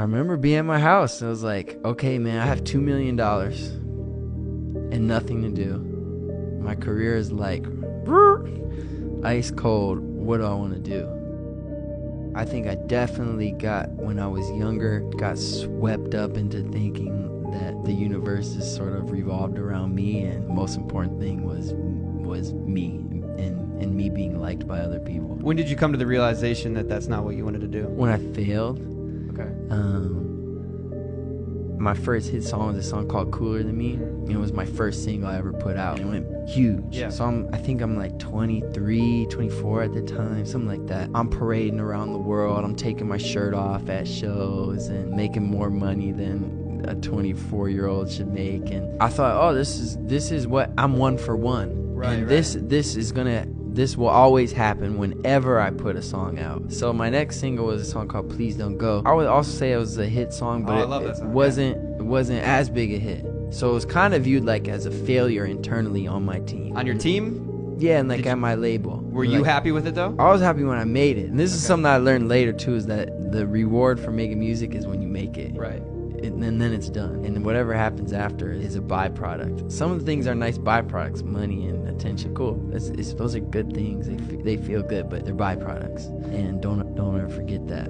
I remember being at my house and I was like, okay, man, I have $2 million and nothing to do. My career is like ice cold. What do I want to do? I think I definitely when I was younger, got swept up into thinking that the universe is sort of revolved around me, and the most important thing was me and me being liked by other people. When did you come to the realization that that's not what you wanted to do? When I failed. Okay. My first hit song was a song called Cooler Than Me. It was my first single I ever put out. It went huge. Yeah. So I think I'm like 23, 24 at the time, something like that. I'm parading around the world. I'm taking my shirt off at shows and making more money than a 24-year-old should make. And I thought, oh, this is what I'm one for one. Right. And this will always happen whenever I put a song out. So my next single was a song called Please Don't Go. I would also say it was a hit song, but it wasn't as big a hit. So it was kind of viewed like as a failure internally on my team. On your team? Yeah, and like at my label. Were you happy with it though? I was happy when I made it. And this is something I learned later too, is that the reward for making music is when you make it. Right. And then it's done, and whatever happens after is a byproduct. Some of the things are nice byproducts, money and attention. Cool, those are good things. They feel good, but they're byproducts, and don't ever forget that.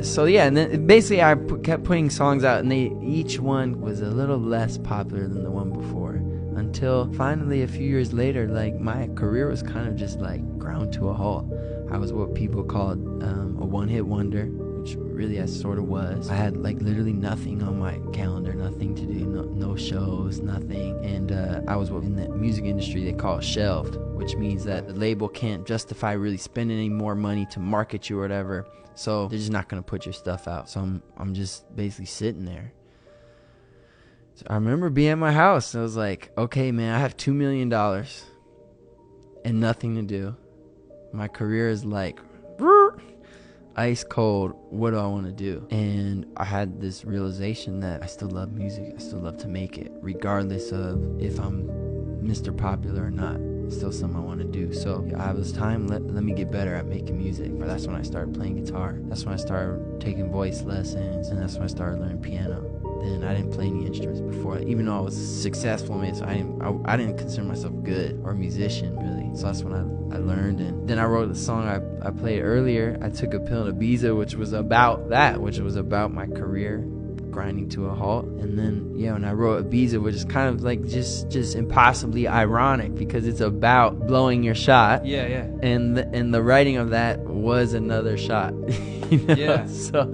So yeah, and then basically I kept putting songs out, and each one was a little less popular than the one before, until finally a few years later, like my career was kind of just like ground to a halt. I was what people called a one-hit wonder, which really I sort of was. I had like literally nothing on my calendar, nothing to do, no shows, nothing. And I was in the music industry, they call it shelved, which means that the label can't justify really spending any more money to market you or whatever. So they're just not gonna put your stuff out. So I'm just basically sitting there. So I remember being at my house and I was like, okay, man, I have $2 million and nothing to do. My career is like ice cold. What do I want to do? And I had this realization that I still love music. I still love to make it, regardless of if I'm Mr. Popular or not. It's still something I want to do. So I have this time, let me get better at making music. Or that's when I started playing guitar. That's when I started taking voice lessons, and that's when I started learning piano. Then I didn't play any instruments before, even though I was successful in it. So I didn't consider myself good or a musician really. So that's when I learned, and then I wrote the song I played earlier. I took a pill in Ibiza, which was about that, which was about my career grinding to a halt. And then when I wrote Ibiza, which is kind of like just impossibly ironic because it's about blowing your shot. Yeah. And the writing of that was another shot. Yeah. So